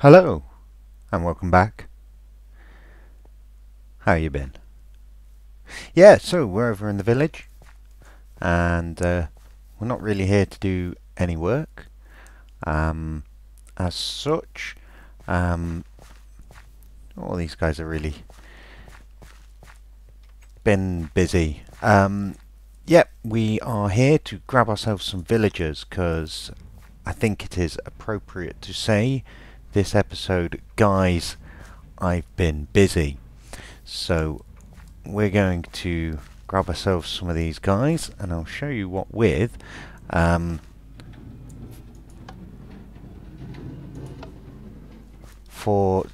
Hello, and welcome back. How you been? Yeah, so we're over in the village, and we're not really here to do any work. Um, as such, um, all these guys have really been busy. Yep, we are here to grab ourselves some villagers, because I think it is appropriate to say this episode, guys, I've been busy. So we're going to grab ourselves some of these guys, and I'll show you what with. For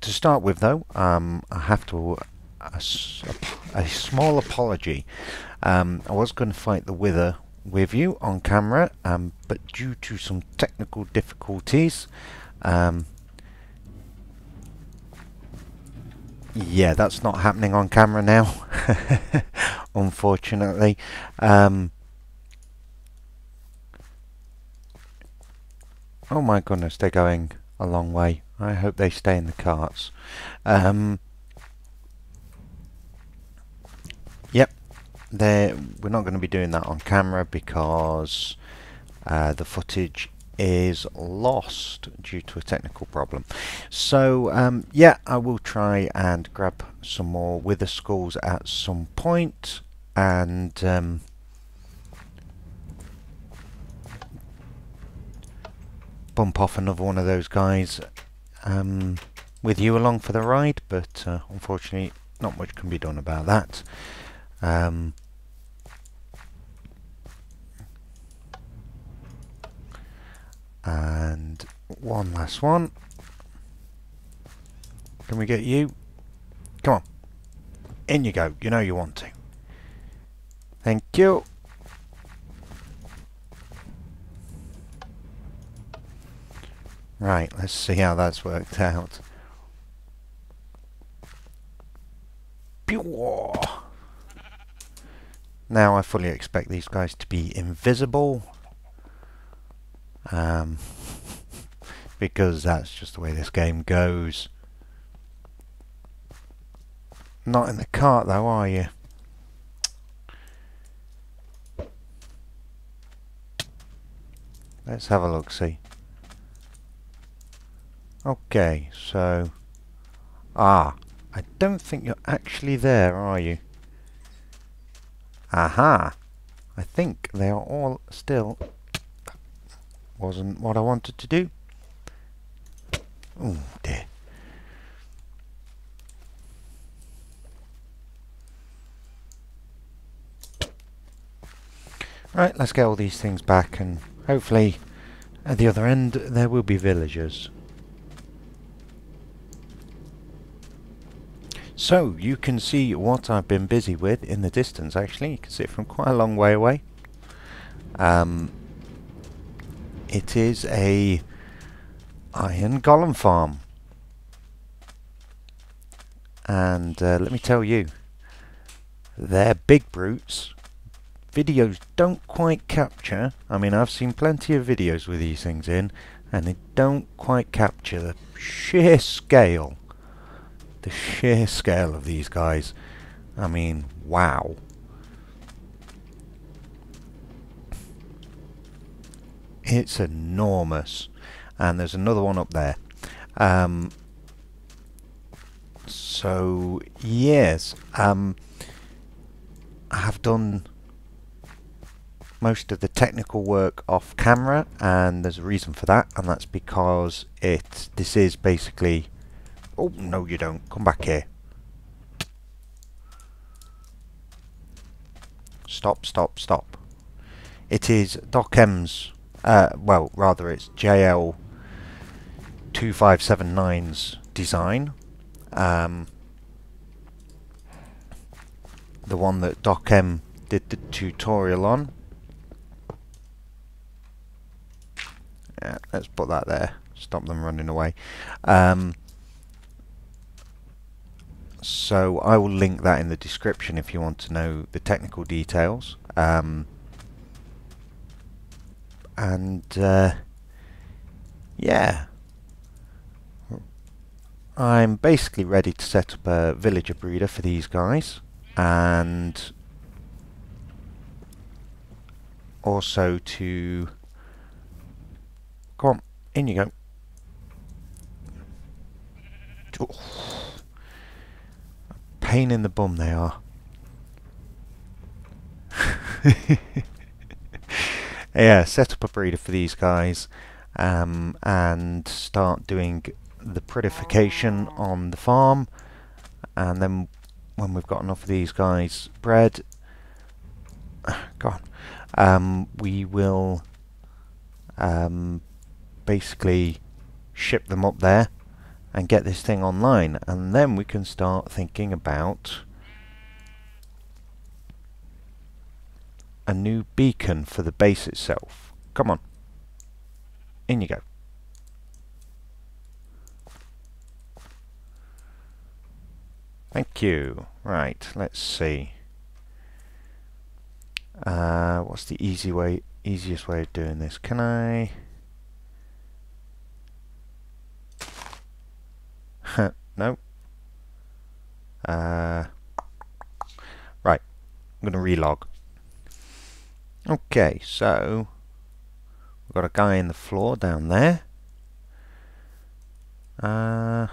to start with, though, I have to a small apology. I was going to fight the Wither with you on camera, but due to some technical difficulties, yeah, that's not happening on camera now, unfortunately. Oh my goodness, they're going a long way. I hope they stay in the carts. Yep, we're not going to be doing that on camera because the footage is lost due to a technical problem. So yeah, I will try and grab some more Wither skulls at some point, and bump off another one of those guys with you along for the ride, but unfortunately not much can be done about that. And one last one. Can we get you? Come on. In you go. You know you want to. Thank you. Right, let's see how that's worked out. Now I fully expect these guys to be invisible. Because that's just the way this game goes. Not in the cart though, are you? Let's have a look, see. Okay, so... I don't think you're actually there, are you? Aha! I think they are all still... Wasn't what I wanted to do. Oh dear. Right, let's get all these things back, and hopefully at the other end there will be villagers. So you can see what I've been busy with in the distance. Actually, you can see it from quite a long way away. It is a iron golem farm, and let me tell you, they're big brutes. Videos don't quite capture. I mean, I've seen plenty of videos with these things in, and they don't quite capture the sheer scale. The sheer scale of these guys. I mean, wow. It's enormous. And there's another one up there. So, yes. I have done most of the technical work off camera, and there's a reason for that, and that's because this is basically... Oh, no you don't. Come back here. Stop, stop, stop. It is Doc M's, well, rather it's JL2579's design. The one that Doc M did the tutorial on. Yeah, let's put that there. Stop them running away. So I will link that in the description if you want to know the technical details. And yeah, I'm basically ready to set up a villager breeder for these guys, and also to... Come on, in you go. Oh, pain in the bum they are. Yeah, set up a breeder for these guys, and start doing the prettification on the farm, and then when we've got enough of these guys bred, we will basically ship them up there and get this thing online, and then we can start thinking about a new beacon for the base itself. Come on, in you go. Thank you. Right, let's see. What's the easiest way of doing this? Can I... No. Right, I'm going to relog. Okay, so we've got a guy in the floor down there. Are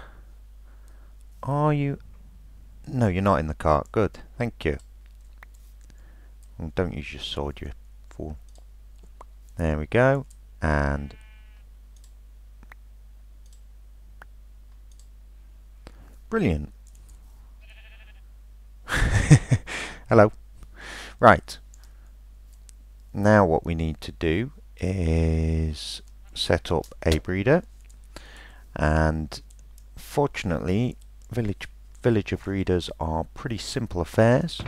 you... No, you're not in the cart. Good, thank you. Well, don't use your sword, you fool. There we go. And... Brilliant. Hello. Right. Now what we need to do is set up a breeder, and fortunately villager breeders are pretty simple affairs.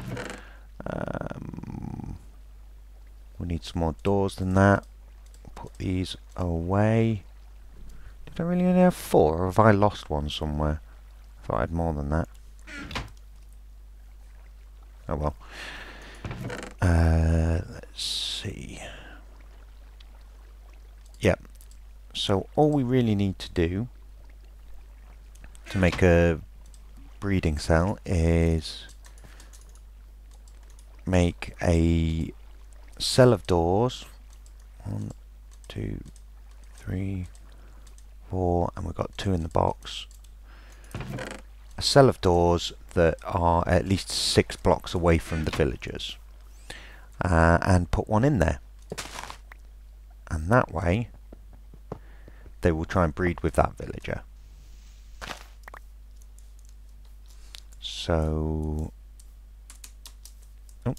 We need some more doors than that. Put these away. Did I really only have 4, or have I lost one somewhere? I thought I had more than that. Oh well. Let's see. Yep. So all we really need to do to make a breeding cell is make a cell of doors. 1, 2, 3, 4, and we've got 2 in the box. A cell of doors that are at least 6 blocks away from the villagers, and put one in there, and that way they will try and breed with that villager. So, oh,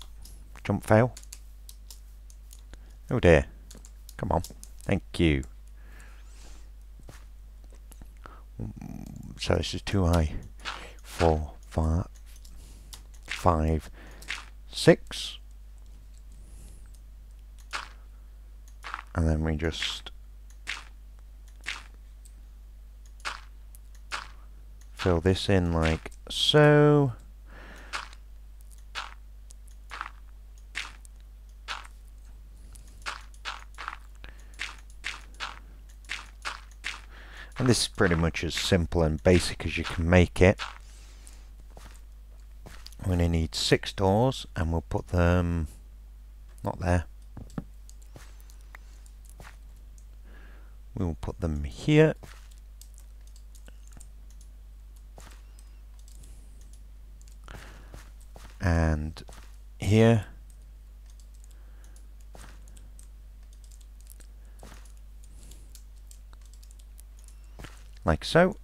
jump fail. Oh dear, come on, thank you. So this is too high. 4, 5, 6, and then we just fill this in like so. And this is pretty much as simple and basic as you can make it. We're going to need 6 doors, and we'll put them not there. We will put them here. And here. Like so.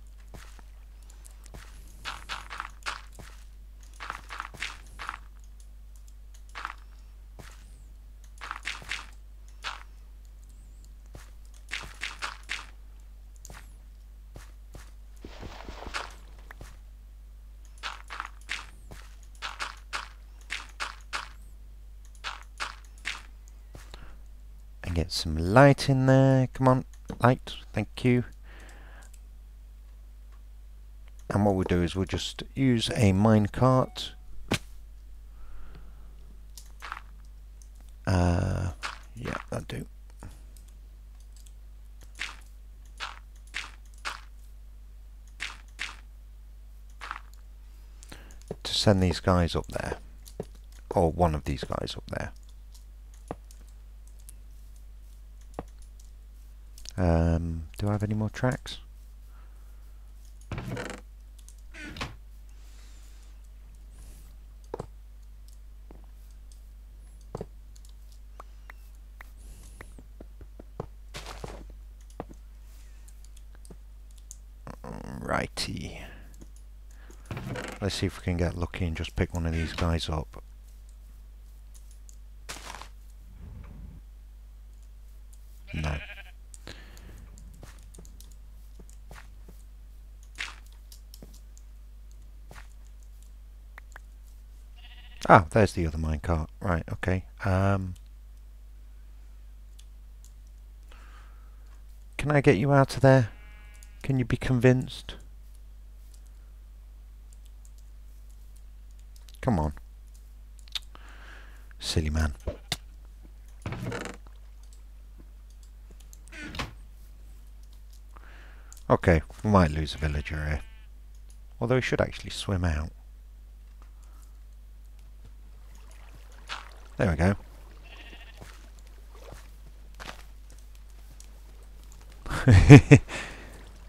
And get some light in there. Come on, light. Thank you. And what we'll do is we'll just use a minecart. Yeah, that'll do. to send these guys up there, or one of these guys up there. Do I have any more tracks? Righty. Let's see if we can get lucky and just pick one of these guys up. No. Ah, there's the other minecart. Right, okay. Can I get you out of there? Can you be convinced? Come on. Silly man. Okay, we might lose a villager here. Although he should actually swim out. There we go.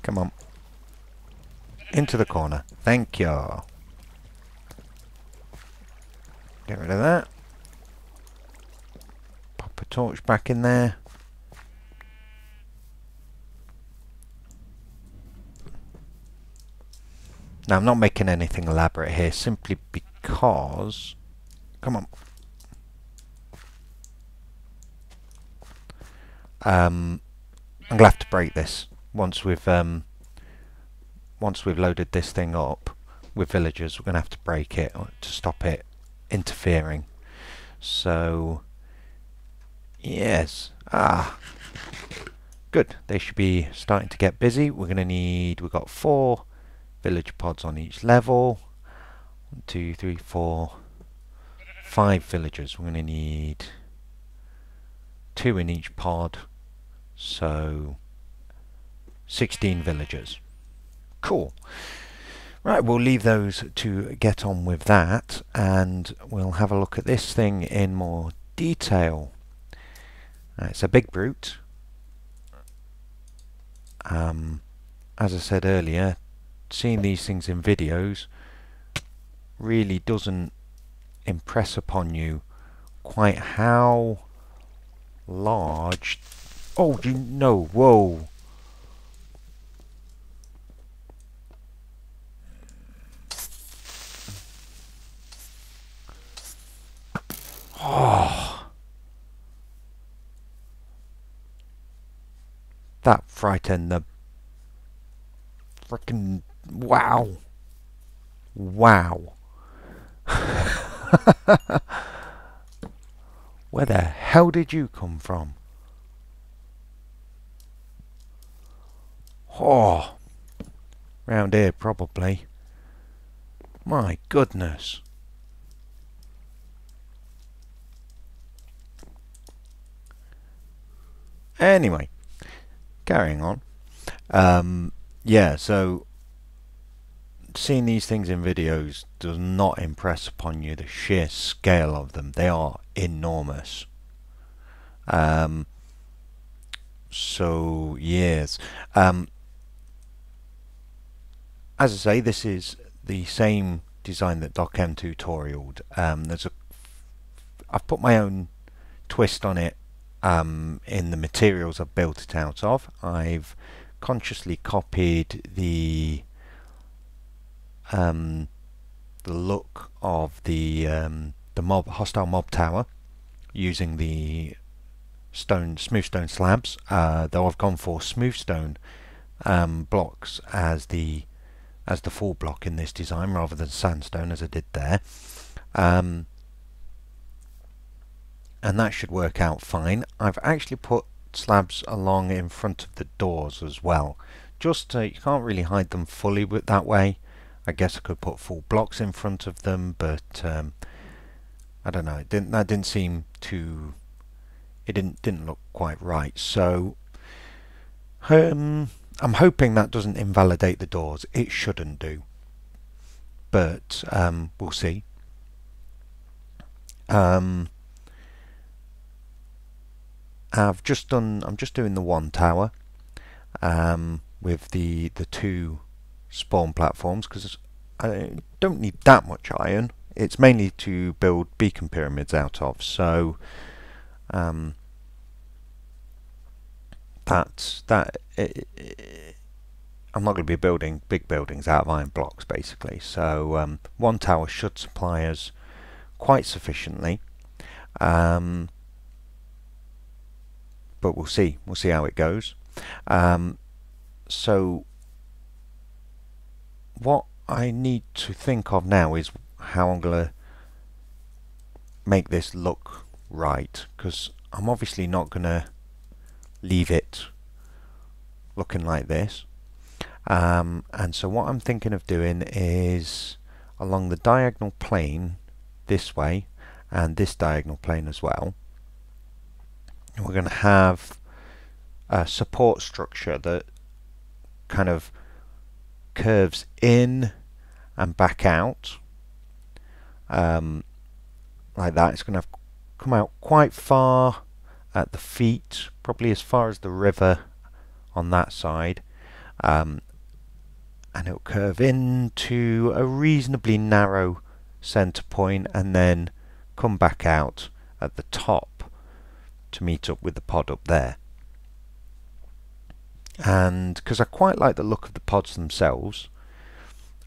Come on. Into the corner. Thank you. Get rid of that. Pop a torch back in there. Now I'm not making anything elaborate here simply because... Come on. I'm going to have to break this once we've loaded this thing up with villagers. We're going to have to break it to stop it interfering. So yes, good. They should be starting to get busy. We're going to need. We've got 4 village pods on each level. 1, 2, 3, 4, 5 villagers. We're going to need 2 in each pod. So 16 villagers. Cool. Right, we'll leave those to get on with that, and we'll have a look at this thing in more detail. It's a big brute. As I said earlier, seeing these things in videos really doesn't impress upon you quite how large... Oh, you know, whoa. Oh. That frightened the frickin' wow. Wow. Where the hell did you come from? Oh, round here probably. My goodness. Anyway, carrying on. Yeah, so seeing these things in videos does not impress upon you the sheer scale of them. They are enormous. So yes. As I say, this is the same design that DocM tutorialed. I've put my own twist on it in the materials I've built it out of. I've consciously copied the look of the hostile mob tower using the smooth stone slabs, though I've gone for smooth stone blocks as the full block in this design rather than sandstone as I did there, and that should work out fine. I've actually put slabs along in front of the doors as well, just you can't really hide them fully with that way. I guess I could put full blocks in front of them, but I don't know, that didn't seem to, it didn't look quite right. So I'm hoping that doesn't invalidate the doors. It shouldn't do. but we'll see. I'm just doing the one tower with the two spawn platforms, because I don't need that much iron. It's mainly to build beacon pyramids out of, so I'm not going to be building big buildings out of iron blocks, basically. So one tower should supply us quite sufficiently, but we'll see how it goes. So what I need to think of now is how I'm going to make this look right, because I'm obviously not going to leave it looking like this. And so what I'm thinking of doing is along the diagonal plane this way and this diagonal plane as well, we're going to have a support structure that kind of curves in and back out like that. It's going to come out quite far at the feet, probably as far as the river on that side, and it'll curve into a reasonably narrow center point and then come back out at the top to meet up with the pod up there. And because I quite like the look of the pods themselves,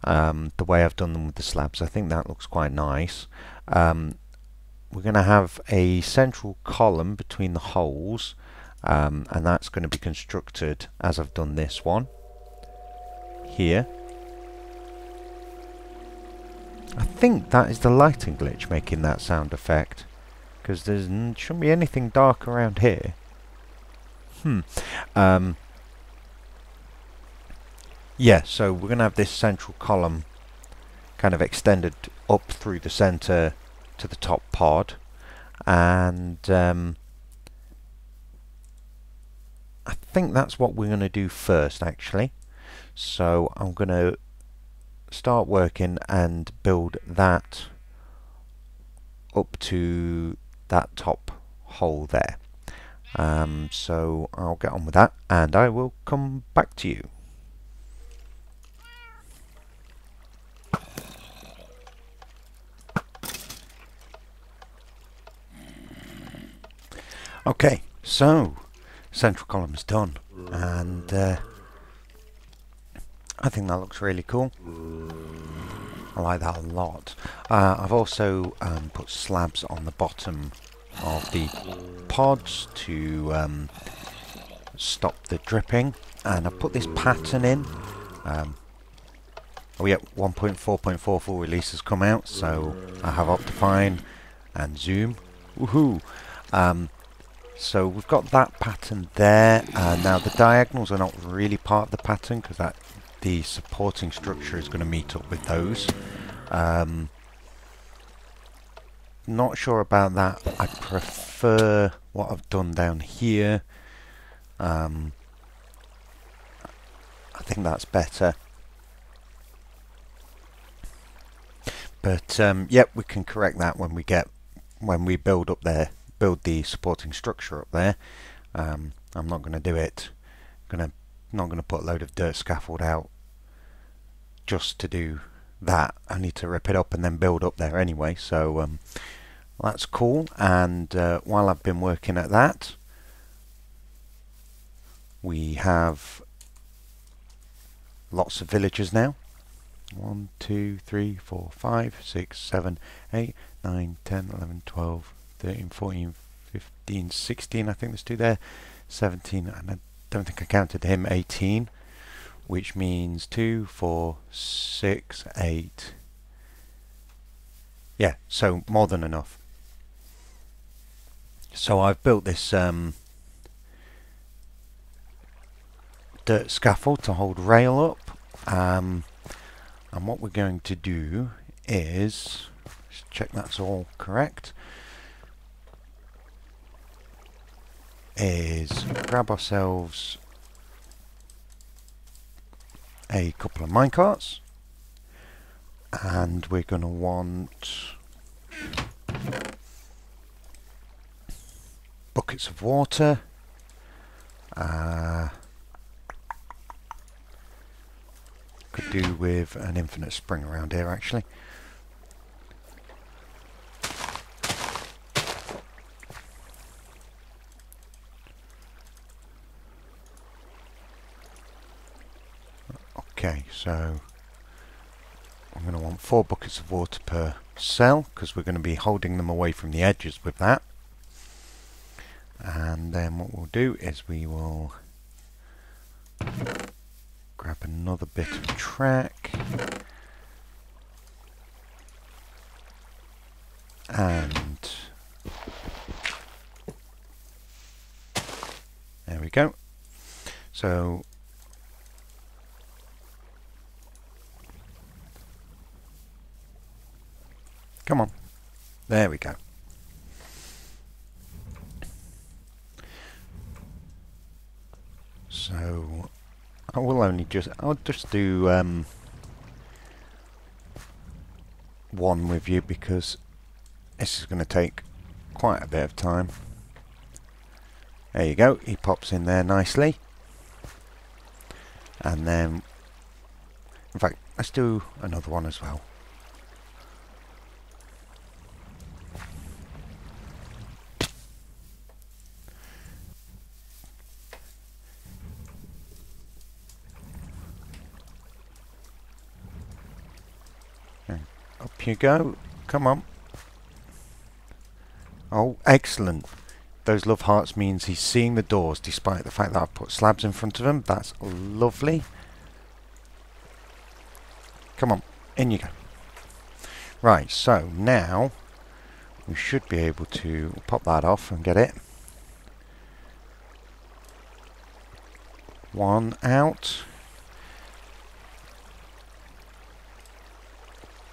the way I've done them with the slabs, I think that looks quite nice. We're going to have a central column between the holes, and that's going to be constructed as I've done this one here. I think that is the lighting glitch making that sound effect, because there shouldn't be anything dark around here. Yeah, so we're going to have this central column kind of extended up through the center to the top pod, and I think that's what we're going to do first, actually. So I'm going to start working and build that up to that top hole there. So I'll get on with that and I will come back to you. Okay, so central column is done, and I think that looks really cool. I like that a lot. I've also put slabs on the bottom of the pods to stop the dripping, and I've put this pattern in. Oh yeah, 1.4.4 full release has come out, so I have Optifine and Zoom. Woohoo! So we've got that pattern there. Now the diagonals are not really part of the pattern because the supporting structure is going to meet up with those. Not sure about that. I prefer what I've done down here. I think that's better. But yep, we can correct that when we build the supporting structure up there. I'm not going to do it. Not going to put a load of dirt scaffold out just to do that. I need to rip it up and then build up there anyway. So that's cool. And while I've been working at that, we have lots of villagers now. 1, 2, 3, 4, 5, 6, 7, 8, 9, 10, 11, 12, 13, 14, 15, 16, I think there's 2 there, 17, and I don't think I counted him, 18, which means 2, 4, 6, 8, yeah, so more than enough. So I've built this dirt scaffold to hold rail up, and what we're going to do is check that's all correct. Is grab ourselves a couple of minecarts, And we're going to want buckets of water. Could do with an infinite spring around here actually. Okay, so I'm going to want 4 buckets of water per cell because we're going to be holding them away from the edges with that. And then what we'll do is we will grab another bit of track and there we go. So come on, there we go. So I'll just do one with you because this is going to take quite a bit of time. There you go, he pops in there nicely. And then, in fact, let's do another one as well. Up you go, come on. Oh, excellent. Those love hearts means he's seeing the doors despite the fact that I've put slabs in front of him. That's lovely. Come on, in you go. Right, so now we should be able to pop that off and get it. 1 out.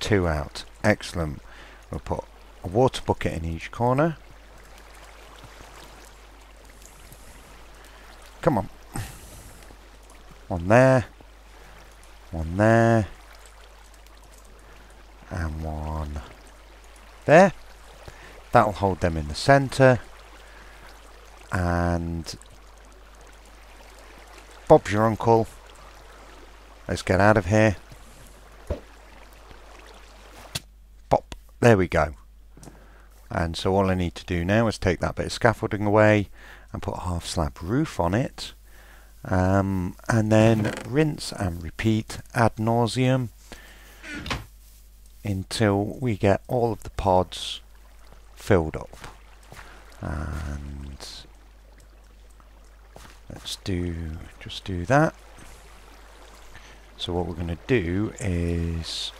2 out. Excellent. We'll put a water bucket in each corner. Come on. 1 there. 1 there. And 1 there. That'll hold them in the centre. And Bob's your uncle. Let's get out of here. Pop. There we go. And so all I need to do now is take that bit of scaffolding away and put a half slab roof on it. And then rinse and repeat ad nauseum until we get all of the pods filled up. And let's just do that. So what we're going to do is,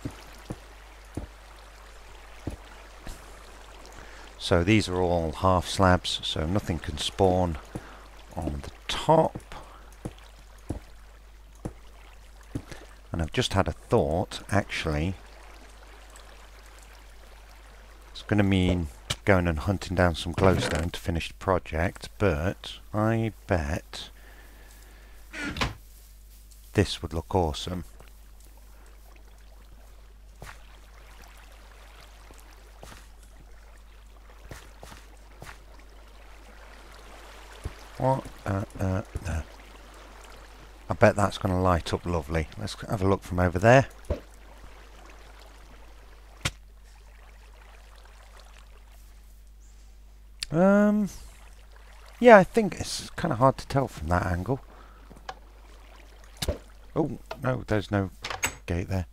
so these are all half slabs, so nothing can spawn on the top. And I've just had a thought, actually. It's going to mean going and hunting down some glowstone to finish the project, but I bet this would look awesome. What? I bet that's going to light up lovely. Let's have a look from over there. Yeah, I think it's kind of hard to tell from that angle. Oh, no, there's no gate there.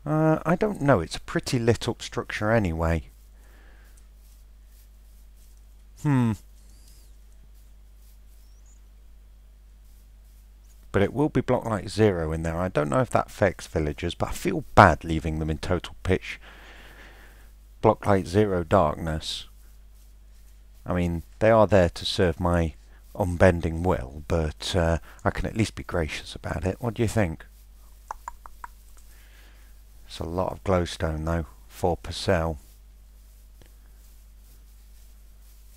I don't know, it's a pretty lit up structure anyway. But it will be block light 0 in there. I don't know if that affects villagers, but I feel bad leaving them in total pitch block light 0 darkness. I mean, they are there to serve my unbending will, but I can at least be gracious about it. What do you think? It's a lot of glowstone though, 4 per cell.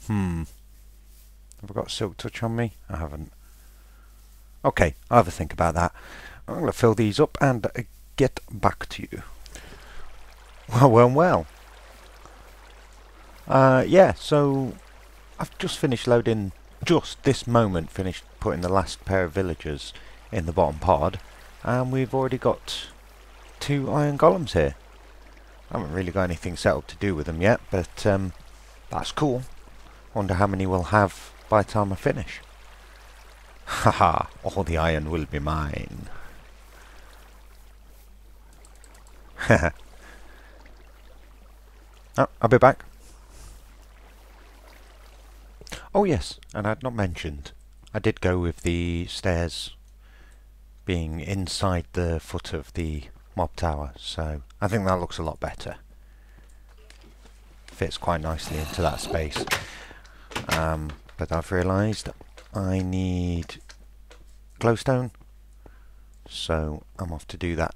Have I got silk touch on me? I haven't. Okay, I'll have a think about that. I'm going to fill these up and get back to you. Well. Yeah, so I've just finished loading, just this moment finished putting the last pair of villagers in the bottom pod, and we've already got 2 iron golems here. I haven't really got anything set up to do with them yet, but that's cool. Wonder how many we'll have by the time I finish. Haha, all the iron will be mine. Oh, I'll be back. Oh yes, and I'd not mentioned, I did go with the stairs being inside the foot of the mob tower, so I think that looks a lot better. Fits quite nicely into that space. But I've realised I need glowstone, so I'm off to do that.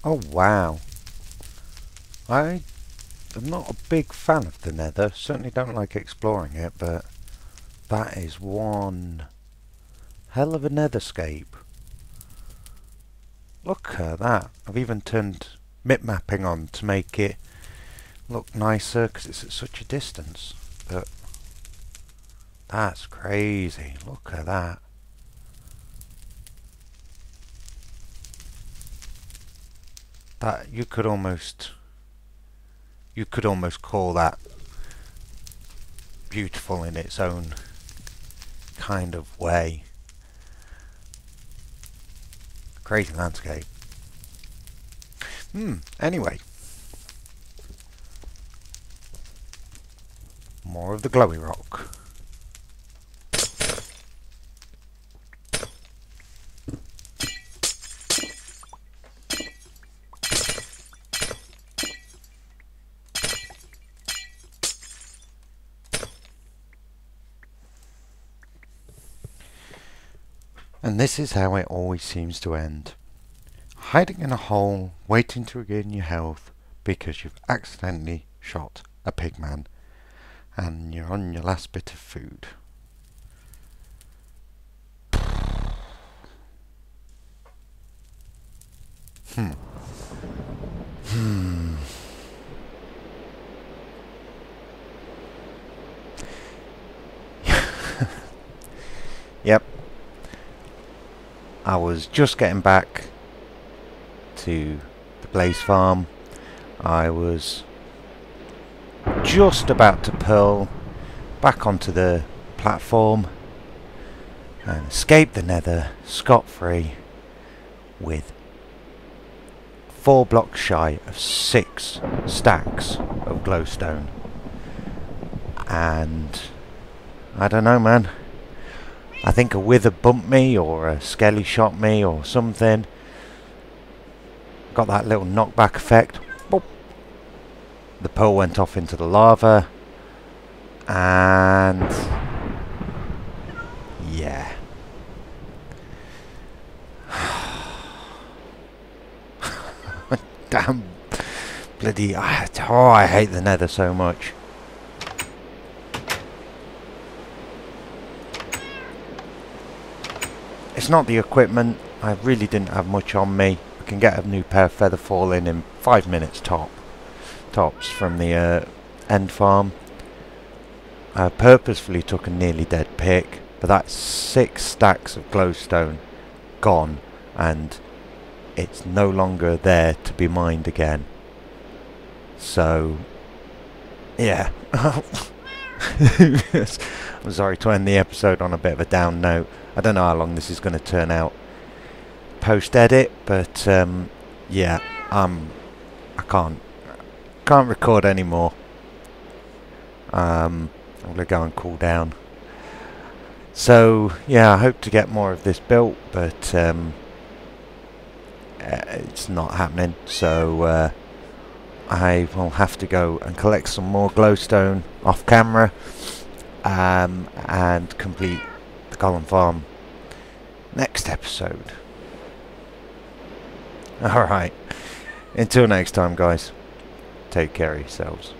Oh wow. I am not a big fan of the Nether. Certainly don't like exploring it, but that is one hell of a Netherscape. Look at that. I've even turned mip mapping on to make it look nicer because it's at such a distance. But that's crazy. Look at that. That you could almost call that beautiful in its own kind of way. Crazy landscape. Anyway. more of the glowy rock. And this is how it always seems to end. Hiding in a hole, waiting to regain your health because you've accidentally shot a pigman and you're on your last bit of food. Yep. I was just getting back to the Blaze Farm. I was just about to pull back onto the platform and escape the Nether scot-free with 4 blocks shy of 6 stacks of glowstone. And I don't know, man. I think a wither bumped me or a skelly shot me or something. Got that little knockback effect. Boop. The pearl went off into the lava. And yeah. Damn. Bloody. Oh, I hate the Nether so much. It's not the equipment. I really didn't have much on me. I can get a new pair of feather falling in 5 minutes tops from the end farm. I purposefully took a nearly dead pick, but that's 6 stacks of glowstone gone, and it's no longer there to be mined again. So yeah. I'm sorry to end the episode on a bit of a down note. I don't know how long this is going to turn out post-edit, but yeah, I can't record anymore. I'm going to go and cool down. So yeah, I hope to get more of this built, but it's not happening. So I will have to go and collect some more glowstone off camera and complete the Golem farm next episode. Alright, until next time guys, take care of yourselves.